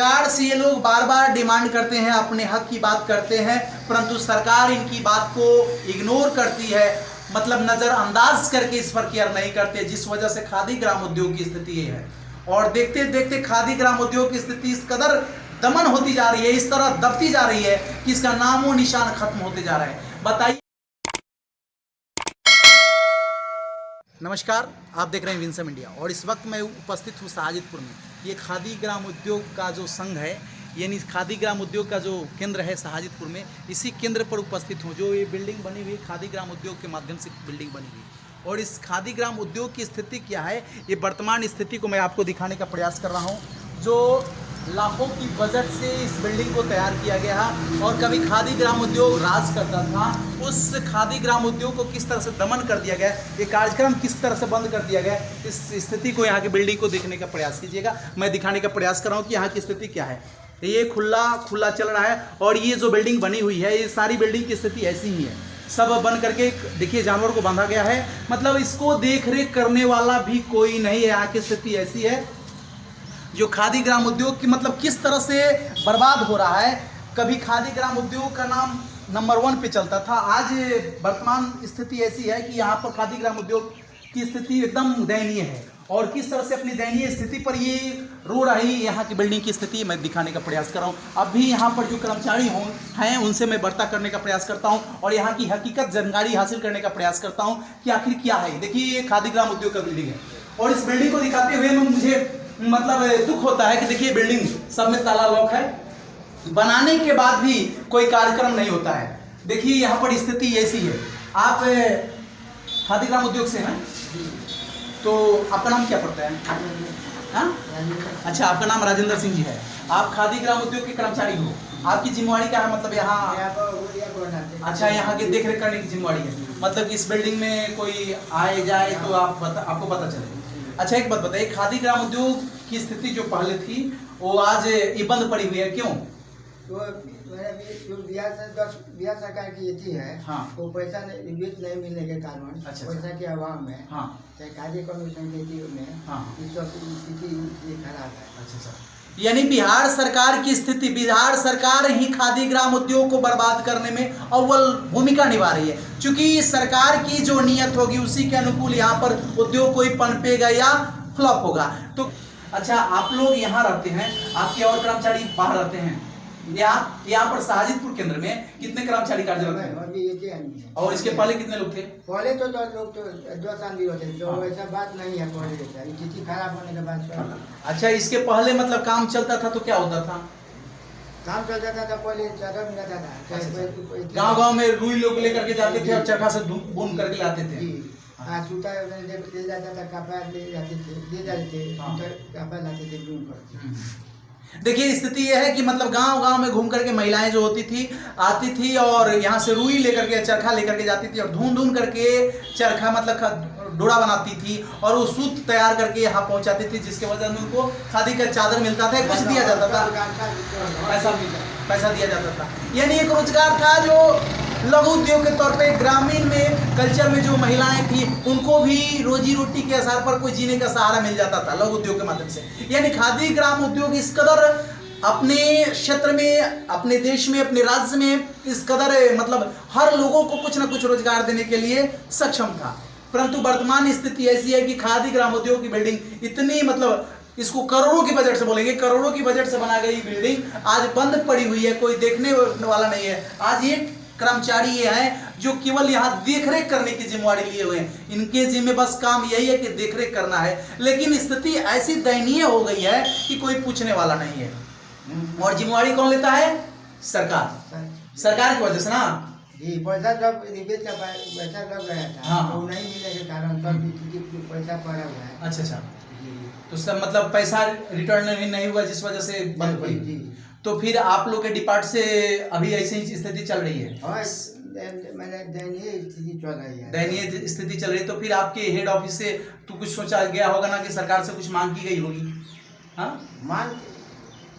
सरकार से ये लोग बार बार डिमांड करते हैं, अपने हक की बात करते हैं, परंतु सरकार इनकी बात को इग्नोर करती है, मतलब नज़रअंदाज करके इस पर केयर नहीं करते, जिस वजह से खादी ग्राम उद्योग की स्थिति ये है। और देखते देखते खादी ग्राम उद्योग की स्थिति इस कदर दमन होती जा रही है, इस तरह दबती जा रही है कि इसका नामो निशान खत्म होते जा रहा है। बताइए। नमस्कार, आप देख रहे हैं विंसम इंडिया और इस वक्त मैं उपस्थित हूँ साजिदपुर में। ये खादी ग्राम उद्योग का जो संघ है, यानी खादी ग्राम उद्योग का जो केंद्र है साजिदपुर में, इसी केंद्र पर उपस्थित हूँ। जो ये बिल्डिंग बनी हुई खादी ग्राम उद्योग के माध्यम से बिल्डिंग बनी हुई, और इस खादी ग्राम उद्योग की स्थिति क्या है, ये वर्तमान स्थिति को मैं आपको दिखाने का प्रयास कर रहा हूँ। जो लाखों की बजट से इस बिल्डिंग को तैयार किया गया है, और कभी खादी ग्राम उद्योग राज करता था, उस खादी ग्राम उद्योग को किस तरह से दमन कर दिया गया, ये कार्यक्रम किस तरह से बंद कर दिया गया, इस स्थिति को, यहाँ की बिल्डिंग को देखने का प्रयास कीजिएगा। मैं दिखाने का प्रयास कर रहा हूँ कि यहाँ की स्थिति क्या है। ये खुला चल रहा है, और ये जो बिल्डिंग बनी हुई है, ये सारी बिल्डिंग की स्थिति ऐसी ही है। सब बंद करके देखिए जानवर को बांधा गया है, मतलब इसको देख रेख करने वाला भी कोई नहीं है। यहाँ की स्थिति ऐसी है, जो खादी ग्राम उद्योग की मतलब किस तरह से बर्बाद हो रहा है। कभी खादी ग्राम उद्योग का नाम नंबर 1 पे चलता था, आज वर्तमान स्थिति ऐसी है कि यहाँ पर खादी ग्राम उद्योग की स्थिति एकदम दयनीय है। और किस तरह से अपनी दयनीय स्थिति पर ये रो रही यहाँ की बिल्डिंग की स्थिति मैं दिखाने का प्रयास कर रहा हूँ। अब भी यहाँ पर जो कर्मचारी हैं उनसे मैं वार्ता करने का प्रयास करता हूँ, और यहाँ की हकीकत जानकारी हासिल करने का प्रयास करता हूँ कि आखिर क्या है। देखिए, ये खादी ग्राम उद्योग का बिल्डिंग है, और इस बिल्डिंग को दिखाते हुए मुझे मतलब दुख होता है कि देखिए बिल्डिंग सब में ताला लॉक है, बनाने के बाद भी कोई कार्यक्रम नहीं होता है। देखिए यहाँ पर स्थिति ऐसी है। आप खादी ग्राम उद्योग से हैं, तो आपका नाम क्या पड़ता है? हाँ, अच्छा, आपका नाम राजेंद्र सिंह जी है। आप खादी ग्राम उद्योग के कर्मचारी हो, आपकी जिम्मेवारी क्या है? मतलब यहाँ अच्छा, यहाँ की देख रेख करने की जिम्मेवारी है, मतलब इस बिल्डिंग में कोई आए जाए तो आपको पता चले। अच्छा, एक बात बताइए, खादी ग्राम उद्योग की स्थिति जो पहले थी वो आज ये बंद पड़ी हुई है, क्यों? तो बिहार सरकार की ये थी है, हाँ, वो पैसा नहीं मिलने के कारण, अच्छा, पैसा के अभाव में, हाँ, खादी कमीशन की में, हाँ, स्थिति खराब है। अच्छा, यानी बिहार सरकार की स्थिति, बिहार सरकार ही खादी ग्राम उद्योग को बर्बाद करने में अव्वल भूमिका निभा रही है। क्योंकि सरकार की जो नीयत होगी उसी के अनुकूल यहाँ पर उद्योग कोई पनपेगा या फ्लॉप होगा। तो अच्छा, आप लोग यहाँ रहते हैं, आपके और कर्मचारी बाहर रहते हैं। यहाँ पर साजिदपुर केंद्र में कितने कर्मचारी कार्यरत हैं? और इसके पहले कितने लोग थे? पहले तो 2 लोग, तो 2 साल भी होते, तो ऐसा बात नहीं है। पहले स्थिति खराब होने के बाद। अच्छा, इसके पहले मतलब काम चलता था तो क्या होता था? काम चलता था तो पहले चादर मिलता था, गांव में रुई लोग लेकर के जाते थे और चरखा से बुन करके लाते थे। सूता ले जाता था, कपड़ा ले जाते थे, कपड़ा लाते थे, बुन करके। देखिए, स्थिति यह है कि मतलब गांव में घूम करके महिलाएं जो होती थी आती थी, और यहाँ से रुई लेकर के, चरखा लेकर के जाती थी, और ढूंढ करके चरखा मतलब डोरा बनाती थी, और वो सूत तैयार करके यहाँ पहुँचाती थी, जिसके वजह में उनको खादी का चादर मिलता था, कुछ दिया जाता था, पैसा दिया जाता था। यानी एक रोजगार था जो लघु उद्योग के तौर पे ग्रामीण में कल्चर में जो महिलाएं थी उनको भी रोजी रोटी के आधार पर कोई जीने का सहारा मिल जाता था लघु उद्योग के माध्यम से। यानी खादी ग्राम उद्योग इस कदर अपने क्षेत्र में, अपने देश में, अपने राज्य में इस कदर मतलब हर लोगों को कुछ ना कुछ रोजगार देने के लिए सक्षम था। परंतु वर्तमान स्थिति ऐसी है कि खादी ग्राम उद्योग की बिल्डिंग इतनी मतलब इसको करोड़ों की बजट से बोलेंगे, करोड़ों की बजट से बनाई गई बिल्डिंग आज बंद पड़ी हुई है, कोई देखने वाला नहीं है। आज एक कर्मचारी ये हैं जो केवल यहाँ देखरेख करने की जिम्मेवारी लिए हुए हैं। इनके जिम्मे बस काम यही है कि देखरेख करना है, लेकिन स्थिति ऐसी दयनीय हो गई है कि कोई पूछने वाला नहीं है। और जिम्मेवारी कौन लेता है? सरकार की वजह से ना जी, पैसा जब पैसा लग गया था, हाँ, तो नहीं मिलने के कारण तब पैसा पड़ा हुआ है। अच्छा, तो सब मतलब पैसा रिटर्न नहीं हुआ, जिस वजह से बंद पड़ी। तो फिर आप लोग के डिपार्ट से अभी ऐसी ही स्थिति चल रही है? दयनीय स्थिति चल रही है। दयनीय स्थिति चल रही है। तो फिर आपके हेड ऑफिस से तो कुछ सोचा गया होगा ना कि सरकार से कुछ मांग की गई होगी? हाँ, मांग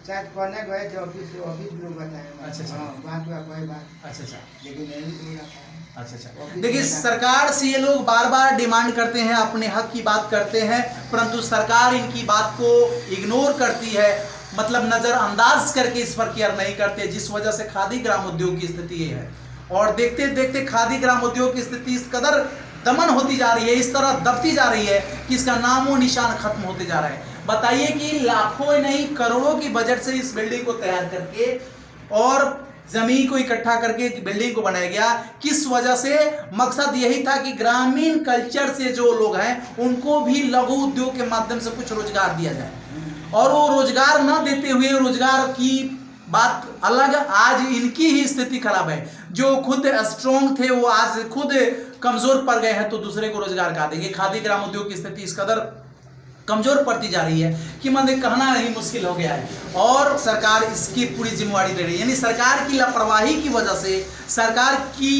शायद करने गए थे, ऑफिस लोग बताए। अच्छा, बात हुआ कोई बात। अच्छा, लेकिन नहीं रखा। अच्छा, देखिए, सरकार से ये लोग बार बार डिमांड करते हैं, अपने हक की बात करते हैं, परंतु सरकार इनकी बात को इग्नोर करती है, मतलब नजरअंदाज करके इस पर केयर नहीं करते, जिस वजह से खादी ग्राम उद्योग की स्थिति ये है। और देखते देखते खादी ग्राम उद्योग की स्थिति इस कदर दमन होती जा रही है, इस तरह दबती जा रही है कि इसका नामो निशान खत्म होते जा रहा है। बताइए कि लाखों नहीं करोड़ों की बजट से इस बिल्डिंग को तैयार करके और जमीन को इकट्ठा करके बिल्डिंग को बनाया गया। किस वजह से? मकसद यही था कि ग्रामीण कल्चर से जो लोग हैं उनको भी लघु उद्योग के माध्यम से कुछ रोजगार दिया जाए, और वो रोजगार न देते हुए, रोजगार की बात अलग, आज इनकी ही स्थिति खराब है। जो खुद स्ट्रॉन्ग थे वो आज खुद कमजोर पड़ गए हैं, तो दूसरे को रोजगार कहाँ देंगे। खादी ग्राम उद्योग की स्थिति इस कदर कमजोर पड़ती जा रही है कि मतलब कहना नहीं मुश्किल हो गया है, और सरकार इसकी पूरी जिम्मेवारी ले रही है। यानी सरकार की लापरवाही की वजह से, सरकार की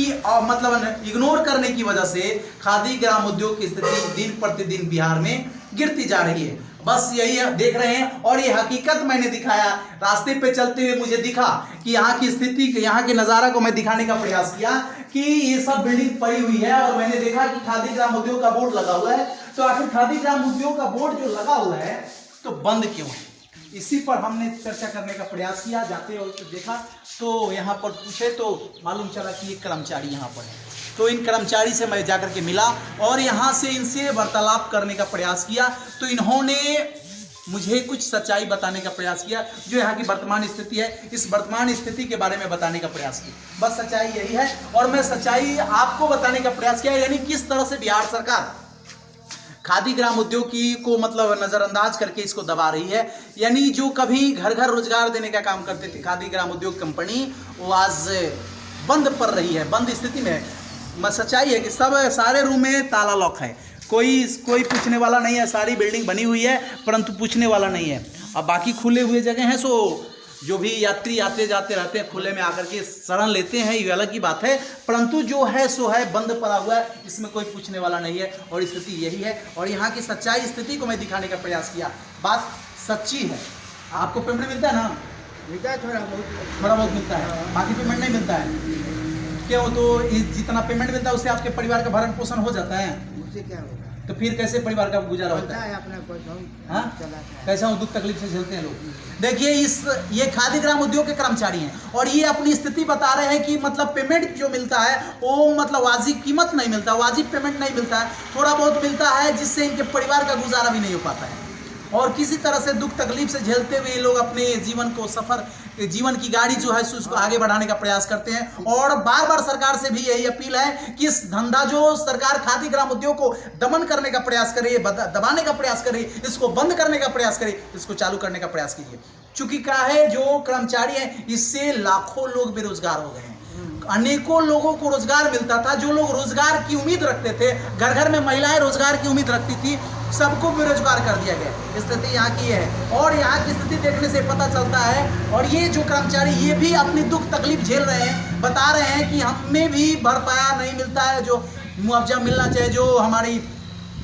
मतलब इग्नोर करने की वजह से खादी ग्राम उद्योग की स्थिति दिन प्रतिदिन बिहार में गिरती जा रही है। बस यही देख रहे हैं, और ये हकीकत मैंने दिखाया। रास्ते पे चलते हुए मुझे दिखा कि यहाँ की स्थिति, यहाँ के नज़ारा को मैं दिखाने का प्रयास किया कि ये सब बिल्डिंग पड़ी हुई है, और मैंने देखा कि खादी ग्राम उद्योग का बोर्ड लगा हुआ है। तो आखिर खादी ग्राम उद्योग का बोर्ड जो लगा हुआ है तो बंद क्यों है, इसी पर हमने चर्चा करने का प्रयास किया। जाते हुए तो देखा तो यहाँ पर पूछे तो मालूम चला कि ये कर्मचारी यहाँ पर है। तो इन कर्मचारी से मैं जाकर के मिला और यहाँ से इनसे वार्तालाप करने का प्रयास किया। तो इन्होंने मुझे कुछ सच्चाई बताने का प्रयास किया, जो यहाँ की वर्तमान स्थिति है, इस वर्तमान स्थिति के बारे में बताने का प्रयास किया। बस सच्चाई यही है, और मैं सच्चाई आपको बताने का प्रयास किया। यानी किस तरह से बिहार सरकार खादी ग्राम उद्योग की को मतलब नज़रअंदाज करके इसको दबा रही है। यानी जो कभी घर घर रोजगार देने का काम करते थे खादी ग्राम उद्योग कंपनी, वो आज बंद पड़ रही है, बंद स्थिति में है। सच्चाई है कि सारे रूम में ताला लॉक है, कोई पूछने वाला नहीं है। सारी बिल्डिंग बनी हुई है परंतु पूछने वाला नहीं है। अब बाकी खुले हुए जगह हैं, सो जो भी यात्री आते जाते रहते हैं खुले में आकर के शरण लेते हैं, ये अलग की बात है। परंतु जो है सो है, बंद पड़ा हुआ है, इसमें कोई पूछने वाला नहीं है, और स्थिति यही है। और यहाँ की सच्चाई स्थिति को मैं दिखाने का प्रयास किया। बात सच्ची है। आपको पेमेंट मिलता है ना? मिलता है, थोड़ा बहुत मिलता है, बाकी पेमेंट नहीं मिलता है। क्यों? तो जितना पेमेंट मिलता है उससे आपके परिवार का भरण पोषण हो जाता है, उससे क्या होगा? तो फिर कैसे परिवार का गुजारा होता है? अपना कैसा दुख तकलीफ से झेलते हैं लोग। देखिए ये खादी ग्राम उद्योग के कर्मचारी हैं, और ये अपनी स्थिति बता रहे हैं कि मतलब पेमेंट जो मिलता है वो मतलब वाजिब कीमत नहीं मिलता, वाजिब पेमेंट नहीं मिलता है, थोड़ा बहुत मिलता है जिससे इनके परिवार का गुजारा भी नहीं हो पाता है। और किसी तरह से दुख तकलीफ से झेलते हुए लोग अपने जीवन की गाड़ी जो है उसको आगे बढ़ाने का प्रयास करते हैं। और बार बार सरकार से भी यही अपील है कि इस धंधा जो सरकार खादी ग्राम उद्योग को दमन करने का प्रयास करे, दबाने का प्रयास करे, इसको बंद करने का प्रयास करे, इसको चालू करने का प्रयास कीजिए। चूंकि क्या है, जो कर्मचारी हैं इससे लाखों लोग बेरोजगार हो गए हैं, अनेकों लोगों को रोजगार मिलता था। जो लोग रोजगार की उम्मीद रखते थे, घर घर में महिलाएं रोजगार की उम्मीद रखती थी, सबको बेरोजगार कर दिया गया। स्थिति यहाँ की है, और यहाँ की स्थिति देखने से पता चलता है। और ये जो कर्मचारी ये भी अपनी दुख तकलीफ झेल रहे हैं, बता रहे हैं कि हमें भी भरपाया नहीं मिलता है, जो मुआवजा मिलना चाहिए, जो हमारी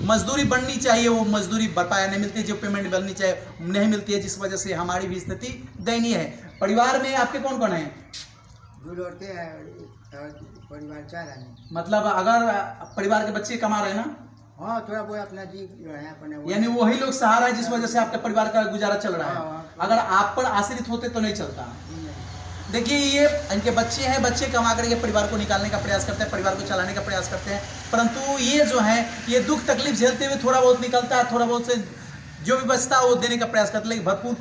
मजदूरी बननी चाहिए वो मजदूरी भरपाया नहीं मिलती, जो पेमेंट बननी चाहिए नहीं मिलती है, जिस वजह से हमारी भी स्थिति दयनीय है। परिवार में आपके कौन कौन है? लौटते हैं परिवार 4 आदमी। मतलब अगर परिवार के बच्चे कमा रहे हैं ना? हाँ, थोड़ा बहुत अपना जी रहे हैं अपने, यानी वही लोग सहारा है जिस वजह से आपके परिवार का गुजारा चल रहा है। अगर आप पर आश्रित होते तो नहीं चलता। देखिए ये इनके बच्चे हैं, बच्चे कमा करके परिवार को निकालने का प्रयास करते हैं, परिवार को चलाने का प्रयास करते हैं, परंतु ये जो है ये दुख तकलीफ झेलते हुए थोड़ा बहुत निकलता है, थोड़ा बहुत से जो भी बचता है वो देने का प्रयास करते हैं, लेकिन भरपूर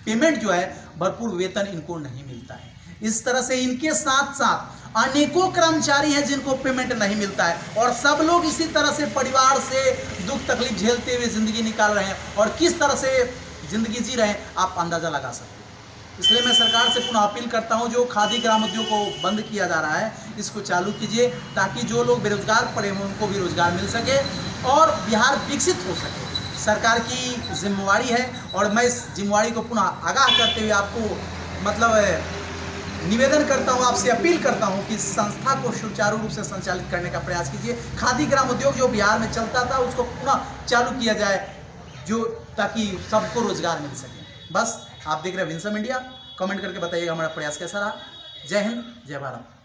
पेमेंट जो है, भरपूर वेतन इनको नहीं मिलता है। इस तरह से इनके साथ साथ अनेकों कर्मचारी हैं जिनको पेमेंट नहीं मिलता है, और सब लोग इसी तरह से परिवार से दुख तकलीफ झेलते हुए जिंदगी निकाल रहे हैं, और किस तरह से जिंदगी जी रहे हैं आप अंदाजा लगा सकते हैं। इसलिए मैं सरकार से पुनः अपील करता हूं, जो खादी ग्राम उद्योग को बंद किया जा रहा है इसको चालू कीजिए, ताकि जो लोग बेरोजगार पड़े हों उनको भी रोजगार मिल सके और बिहार विकसित हो सके। सरकार की जिम्मेवारी है, और मैं इस जिम्मेवारी को पुनः आगाह करते हुए आपको मतलब निवेदन करता हूं, आपसे अपील करता हूं कि संस्था को सुचारू रूप से संचालित करने का प्रयास कीजिए। खादी ग्राम उद्योग जो बिहार में चलता था उसको पुनः चालू किया जाए, जो ताकि सबको रोजगार मिल सके। बस आप देख रहे हैं विंसम इंडिया, कमेंट करके बताइएगा हमारा प्रयास कैसा रहा। जय हिंद, जय भारत।